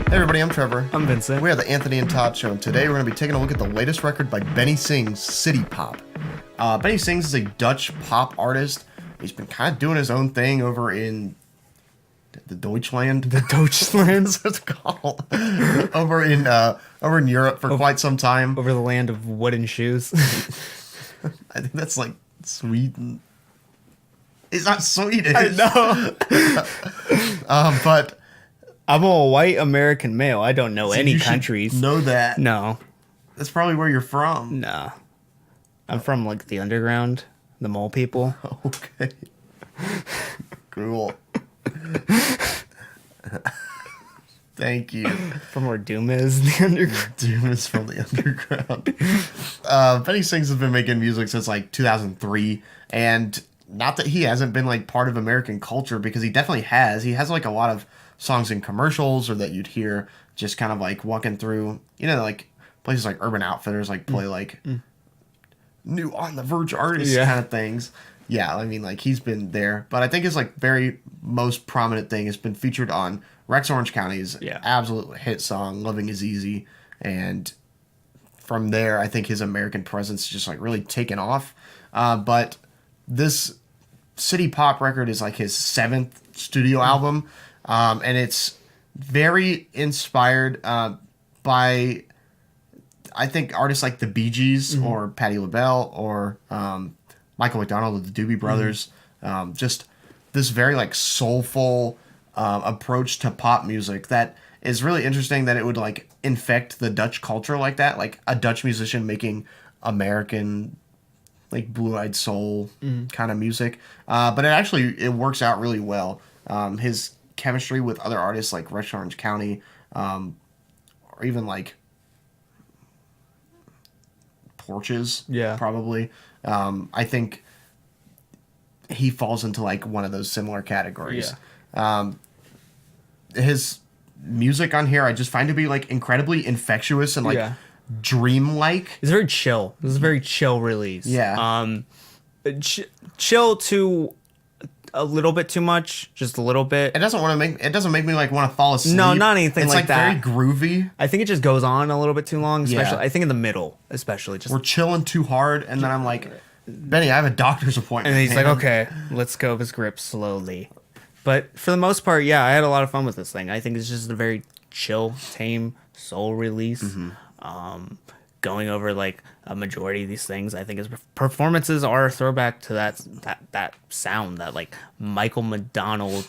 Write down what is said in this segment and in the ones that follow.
Hey everybody, I'm Trevor. I'm Vincent. We are the Anthony and Todd Show, and today we're going to be taking a look at the latest record by Benny Sings, City Pop. Benny Sings is a Dutch pop artist. He's been kind of doing his own thing over in the Deutschland. The Deutschland? That's what it's called. over in Europe for quite some time. Over the land of wooden shoes. I think that's like Sweden. It's not Swedish. I know. But I'm a white American male. I don't know any you should countries. know that. No. That's probably where you're from. No. I'm from like the underground, the mole people. Okay. Cool. Thank you. From where Doom is, the underground. Doom is from the underground. Benny Sings has been making music since like 2003, and not that he hasn't been like part of American culture, because he definitely has. He has like a lot of songs in commercials, or that you'd hear just kind of like walking through, like places like Urban Outfitters like play like new On the Verge artists kind of things. Yeah, I mean, like, he's been there. But I think his, like, very most prominent thing has been featured on Rex Orange County's absolute hit song, Loving Is Easy. And from there, I think his American presence just, like, really taken off. But this City Pop record is, like, his 7th studio album. And it's very inspired by, I think, artists like the Bee Gees or Patti LaBelle or Michael McDonald of the Doobie Brothers. Just this very like soulful approach to pop music that is really interesting, that it would like infect the Dutch culture like that, like a Dutch musician making American like blue-eyed soul kind of music. But it works out really well. His chemistry with other artists like Rex Orange County, or even like Porches, probably. I think he falls into like one of those similar categories. His music on here I just find to be like incredibly infectious and like dreamlike. It's very chill. This is a very chill release. Chill to a little bit too much, just a little bit. It doesn't make me like want to fall asleep. No, not anything it's like that. It's like very groovy. I think it just goes on a little bit too long, especially I think in the middle, especially. Just we're chilling too hard, and then I'm like, Benny, I have a doctor's appointment. And he's like, okay, let's go with his grip slowly. But for the most part, I had a lot of fun with this thing. I think it's just a very chill, tame soul release. Going over like a majority of these things, I think his performances are a throwback to that sound, that like Michael McDonald,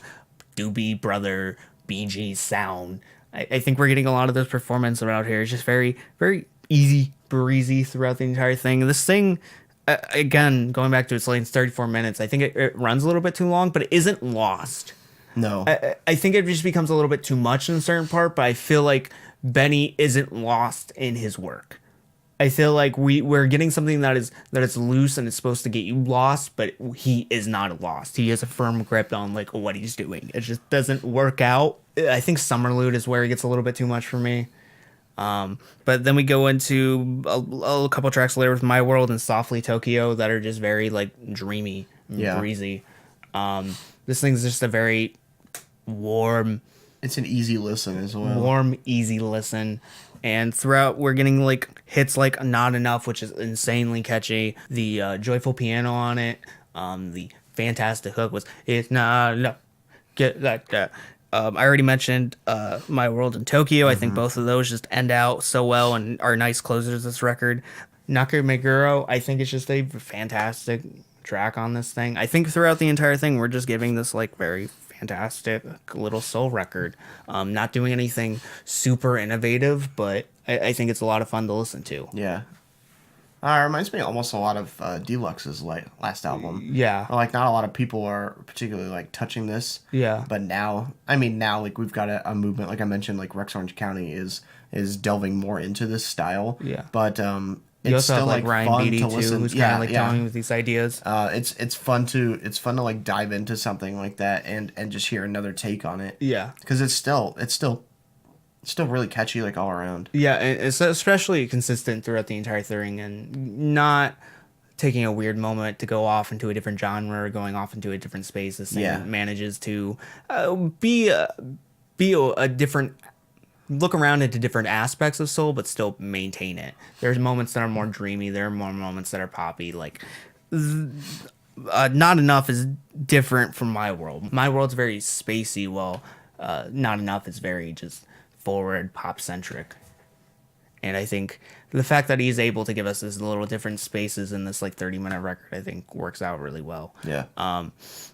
Doobie Brother, Bee Gees sound. I think we're getting a lot of those performances around here. It's just very, very easy breezy throughout the entire thing. This thing, again, going back to its length, 34 minutes, I think it runs a little bit too long, but it isn't lost. No. I think it just becomes a little bit too much in a certain part, but I feel like Benny isn't lost in his work. I feel like we're getting something that is loose and it's supposed to get you lost, but he is not lost. He has a firm grip on like what he's doing. It just doesn't work out. I think Summerlude is where it gets a little bit too much for me. But then we go into a couple tracks later with My World and Softly Tokyo that are just very like dreamy and breezy. This thing's just a very warm. It's an easy listen as well. Warm, easy listen. And throughout, we're getting like hits like Not Enough, which is insanely catchy. The joyful piano on it. The fantastic hook was It's Not Enough. Get like that. I already mentioned My World in Tokyo. I think both of those just end out so well and are nice closers to this record. Nakemeguro, I think it's just a fantastic track on this thing. I think throughout the entire thing, we're just giving this like very fantastic little soul record. Not doing anything super innovative, but I think it's a lot of fun to listen to. Yeah. It reminds me almost a lot of Deluxe's last album. Yeah. Like, not a lot of people are particularly, like, touching this. Yeah. But now, like, we've got a movement, like I mentioned, like, Rex Orange County is delving more into this style. Yeah. But you it's also still, have, like, Ryan fun Beatty, to too, listen. who's kind of, like, telling with these ideas. It's fun to like, dive into something like that and just hear another take on it. Yeah. Because it's still really catchy, like, all around. Yeah, and it's especially consistent throughout the entire thing, and not taking a weird moment to go off into a different genre or going off into a different space. This thing manages to be a different look around into different aspects of soul, but still maintain it. There's moments that are more dreamy. There are more moments that are poppy. Like, Not Enough is different from My World. My World's very spacey, while Not Enough is very just forward, pop centric. And I think the fact that he's able to give us this little different spaces in this like 30-minute record, I think works out really well. Yeah.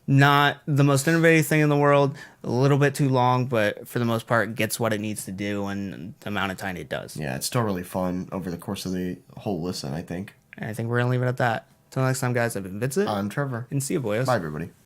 Not the most innovative thing in the world, a little bit too long, but for the most part gets what it needs to do in the amount of time it does. Yeah, it's still really fun over the course of the whole listen, I think. And I think we're going to leave it at that. Till next time, guys, I've been Vincent. I'm Trevor. And see you, boys. Bye, everybody.